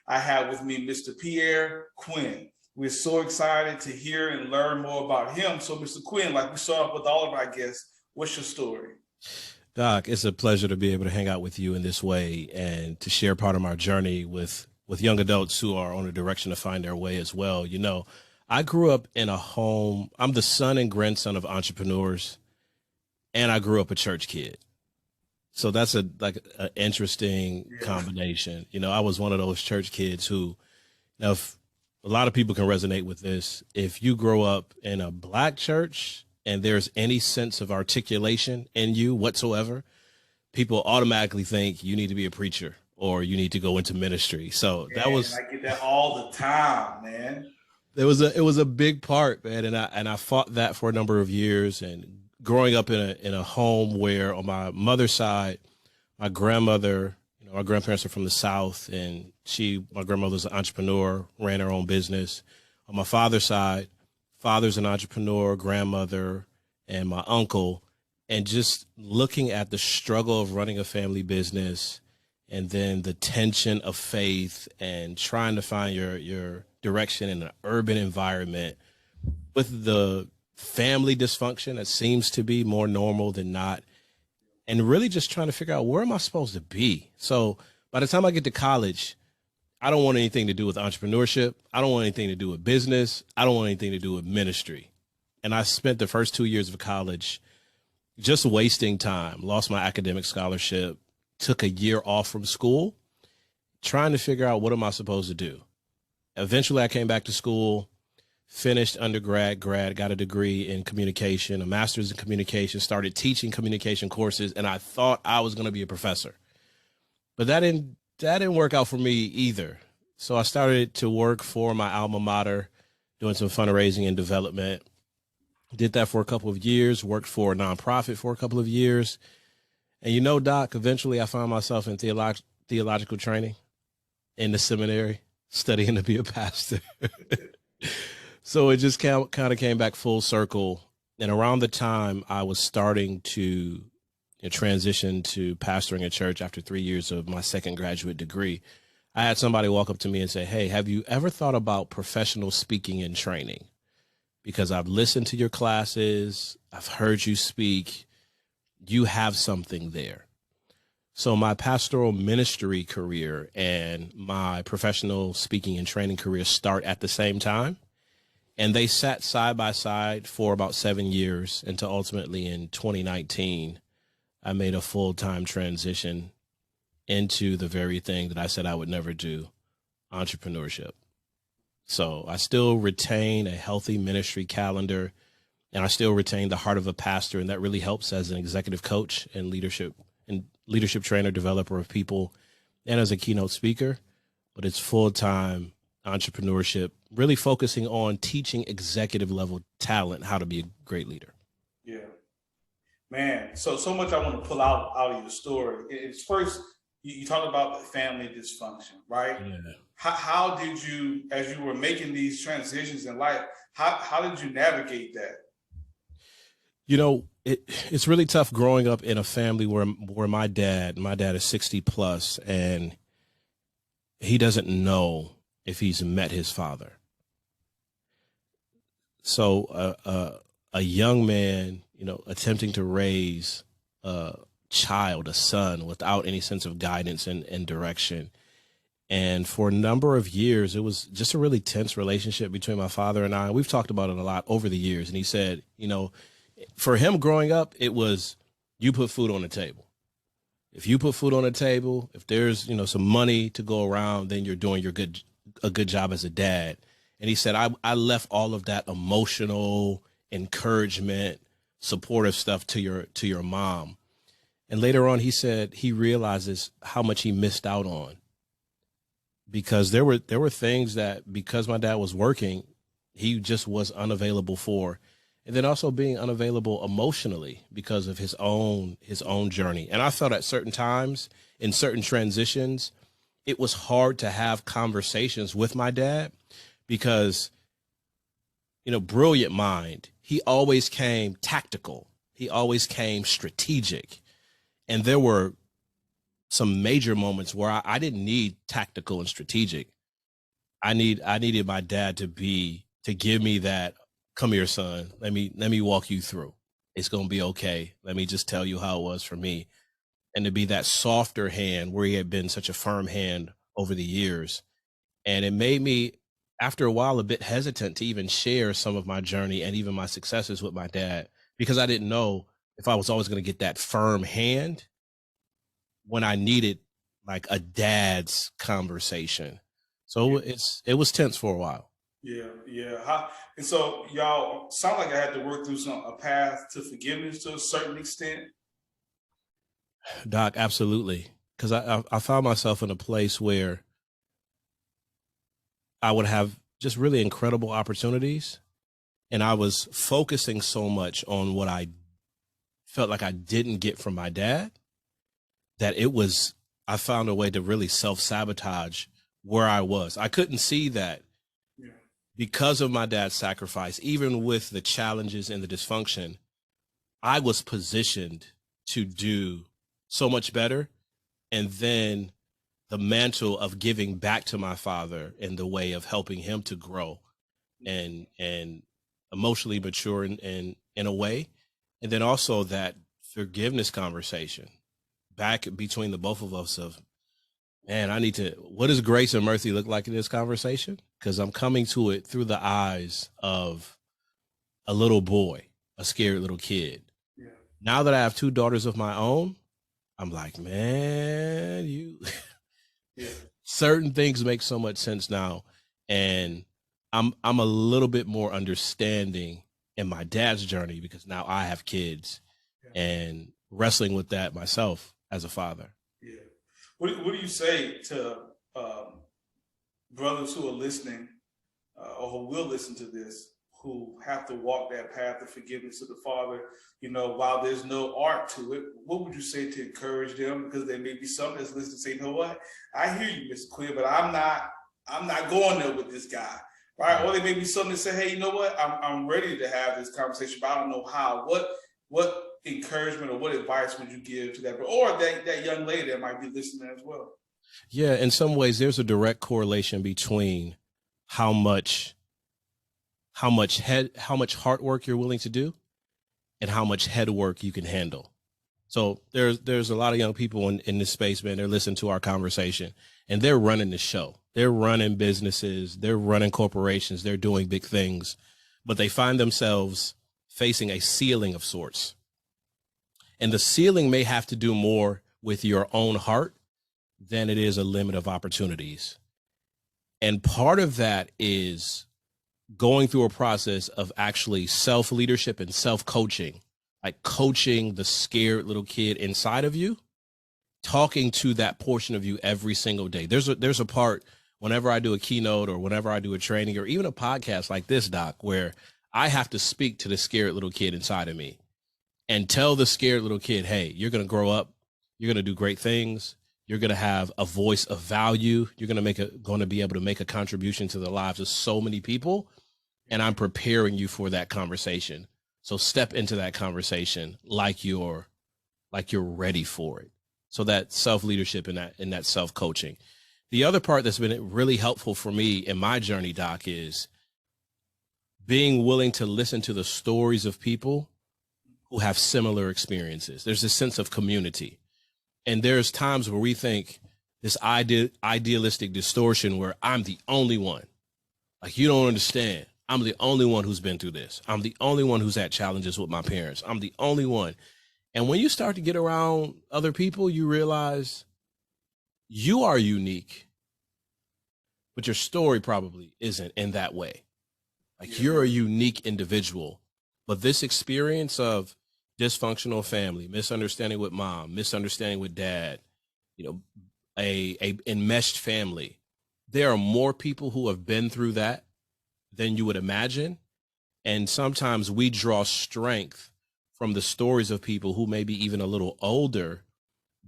I have with me Mr. Pierre Quinn. We're so excited to hear and learn more about him. So, Mr. Quinn, like we start off with all of our guests, what's your story? Doc, it's a pleasure to be able to hang out with you in this way and to share part of my journey with young adults who are on a direction to find their way as well. You know, I grew up in a home. I'm the son and grandson of entrepreneurs, and I grew up a church kid. So that's an interesting combination. You know, I was one of those church kids who, now if a lot of people can resonate with this, if you grow up in a Black church and there's any sense of articulation in you whatsoever, people automatically think you need to be a preacher or you need to go into ministry. So I get that all the time, man. It was a big part, man, and I fought that for a number of years. And growing up in a home where on my mother's side, my grandmother, you know, our grandparents are from the South, and my grandmother's an entrepreneur, ran her own business. On my father's side, father's an entrepreneur, grandmother, and my uncle, and just looking at the struggle of running a family business, and then the tension of faith and trying to find your direction in an urban environment with the family dysfunction that seems to be more normal than not, and really just trying to figure out, where am I supposed to be? So by the time I get to college, I don't want anything to do with entrepreneurship. I don't want anything to do with business. I don't want anything to do with ministry. And I spent the first 2 years of college just wasting time, lost my academic scholarship, took a year off from school, trying to figure out, what am I supposed to do? Eventually I came back to school, finished undergrad, got a degree in communication, a master's in communication, started teaching communication courses, and I thought I was going to be a professor. But that didn't work out for me either. So I started to work for my alma mater, doing some fundraising and development. Did that for a couple of years, worked for a nonprofit for a couple of years. And you know, Doc, eventually I found myself in theological training in the seminary, studying to be a pastor. So it just kind of came back full circle. And around the time I was starting to transition to pastoring a church after 3 years of my second graduate degree, I had somebody walk up to me and say, "Hey, have you ever thought about professional speaking and training? Because I've listened to your classes, I've heard you speak, you have something there." So my pastoral ministry career and my professional speaking and training career start at the same time. And they sat side by side for about 7 years until ultimately in 2019, I made a full-time transition into the very thing that I said I would never do, entrepreneurship. So I still retain a healthy ministry calendar, and I still retain the heart of a pastor. And that really helps as an executive coach and leadership trainer, developer of people, and as a keynote speaker. But it's full-time entrepreneurship, really focusing on teaching executive level talent how to be a great leader. Yeah, man. So much I want to pull out of your story. It's first, you talk about the family dysfunction, right? Yeah. How did you, as you were making these transitions in life, how did you navigate that? You know, it's really tough growing up in a family where my dad is 60 plus, and he doesn't know if he's met his father. So a young man, you know, attempting to raise a child, a son, without any sense of guidance and direction. And for a number of years, it was just a really tense relationship between my father and I. We've talked about it a lot over the years. And he said, you know, for him growing up, it was, you put food on the table. If you put food on the table, if there's, you know, some money to go around, then you're doing a good job as a dad. And he said, I left all of that emotional encouragement, supportive stuff to your mom. And later on, he said he realizes how much he missed out on, because there were things that, because my dad was working, he just was unavailable for. And then also being unavailable emotionally because of his own journey. And I felt at certain times, in certain transitions, it was hard to have conversations with my dad because, you know, brilliant mind, he always came tactical. He always came strategic. And there were some major moments where I didn't need tactical and strategic. I needed my dad to give me that, come here, son. Let me walk you through. It's going to be okay. Let me just tell you how it was for me. And to be that softer hand where he had been such a firm hand over the years. And it made me, after a while, a bit hesitant to even share some of my journey and even my successes with my dad, because I didn't know if I was always going to get that firm hand when I needed like a dad's conversation. So it was tense for a while. Yeah. And so y'all sound like I had to work through a path to forgiveness to a certain extent. Doc, absolutely. Because I found myself in a place where I would have just really incredible opportunities, and I was focusing so much on what I felt like I didn't get from my dad that I found a way to really self-sabotage where I was. I couldn't see that because of my dad's sacrifice, even with the challenges and the dysfunction, I was positioned to do so much better. And then the mantle of giving back to my father in the way of helping him to grow and emotionally mature in a way. And then also that forgiveness conversation back between the both of us of, man, what does grace and mercy look like in this conversation? Because I'm coming to it through the eyes of a little boy, a scared little kid. Yeah. Now that I have 2 daughters of my own, I'm like, man, certain things make so much sense now. And I'm a little bit more understanding in my dad's journey because now I have kids and wrestling with that myself as a father. Yeah. What do you say to brothers who are listening or who will listen to this, who have to walk that path of forgiveness of the Father, while there's no art to it? What would you say to encourage them? Because there may be some that's listening say, you know what, I hear you, Mr. Quinn, but I'm not going there with this guy, right? Or there may be some that say, hey, you know what, I'm ready to have this conversation, but I don't know how. What encouragement or what advice would you give to that, or that young lady that might be listening as well? Yeah, in some ways, there's a direct correlation between how much heart work you're willing to do and how much head work you can handle. So there's a lot of young people in this space, man. They're listening to our conversation and they're running the show. They're running businesses. They're running corporations. They're doing big things, but they find themselves facing a ceiling of sorts. And the ceiling may have to do more with your own heart than it is a limit of opportunities. And part of that is going through a process of actually self-leadership and self-coaching, like coaching the scared little kid inside of you, talking to that portion of you every single day. There's a part whenever I do a keynote or whenever I do a training or even a podcast like this, Doc, where I have to speak to the scared little kid inside of me and tell the scared little kid, hey, you're going to grow up. You're going to do great things. You're going to have a voice of value. You're going to be able to make a contribution to the lives of so many people. And I'm preparing you for that conversation. So step into that conversation like you're ready for it. So that self-leadership and that self-coaching. The other part that's been really helpful for me in my journey, Doc, is being willing to listen to the stories of people who have similar experiences. There's a sense of community. And there's times where we think this idealistic distortion where I'm the only one. Like, you don't understand. I'm the only one who's been through this. I'm the only one who's had challenges with my parents. I'm the only one. And when you start to get around other people, you realize you are unique, but your story probably isn't in that way. Like, you're a unique individual, but this experience of dysfunctional family, misunderstanding with mom, misunderstanding with dad, a enmeshed family, there are more people who have been through that than you would imagine. And sometimes we draw strength from the stories of people who may be even a little older,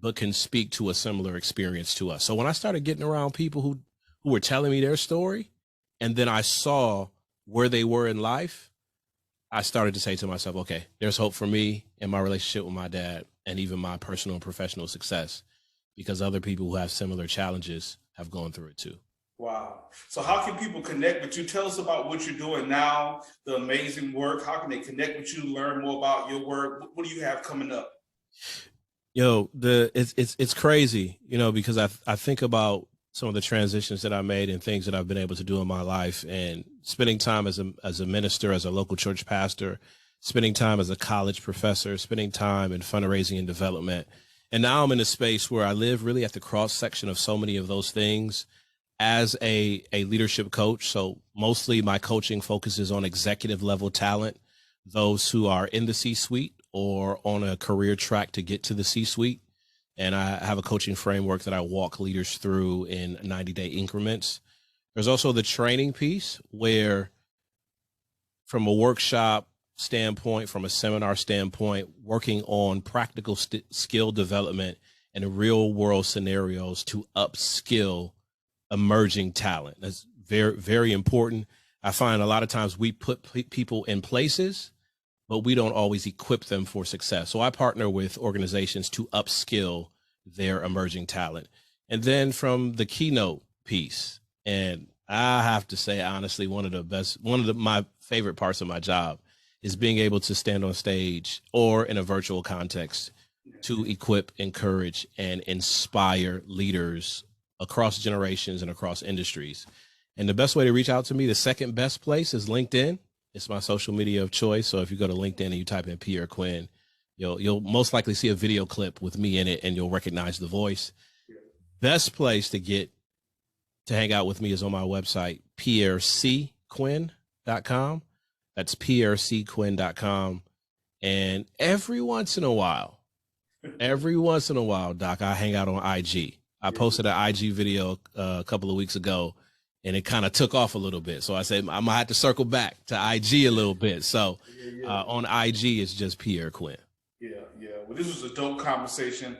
but can speak to a similar experience to us. So when I started getting around people who were telling me their story, and then I saw where they were in life, I started to say to myself, okay, there's hope for me in my relationship with my dad and even my personal and professional success, because other people who have similar challenges have gone through it too. Wow. So how can people connect with you? Tell us about what you're doing now, the amazing work. How can they connect with you, learn more about your work? What do you have coming up? It's crazy, because I think about some of the transitions that I made and things that I've been able to do in my life, and spending time as a minister, as a local church pastor, spending time as a college professor, spending time in fundraising and development. And now I'm in a space where I live really at the cross section of so many of those things as a leadership coach. So mostly my coaching focuses on executive level talent, those who are in the C-suite or on a career track to get to the C-suite. And I have a coaching framework that I walk leaders through in 90-day increments. There's also the training piece where, from a workshop standpoint, from a seminar standpoint, working on practical skill development and real world scenarios to upskill emerging talent. That's very, very important. I find a lot of times we put people in places, but we don't always equip them for success. So I partner with organizations to upskill their emerging talent. And then from the keynote piece, and I have to say, honestly, my favorite parts of my job is being able to stand on stage or in a virtual context to equip, encourage, and inspire leaders across generations and across industries. And the best way to reach out to me, the second best place, is LinkedIn. It's my social media of choice. So if you go to LinkedIn and you type in Pierre Quinn, you'll most likely see a video clip with me in it, and you'll recognize the voice. Best place to hang out with me is on my website, pierrecquinn.com. That's pierrecquinn.com. And every once in a while, Doc, I hang out on IG. I posted an IG video a couple of weeks ago, and it kind of took off a little bit. So I said, I'm gonna have to circle back to IG a little bit. So on IG, it's just Pierre Quinn. Yeah. Well, this was a dope conversation.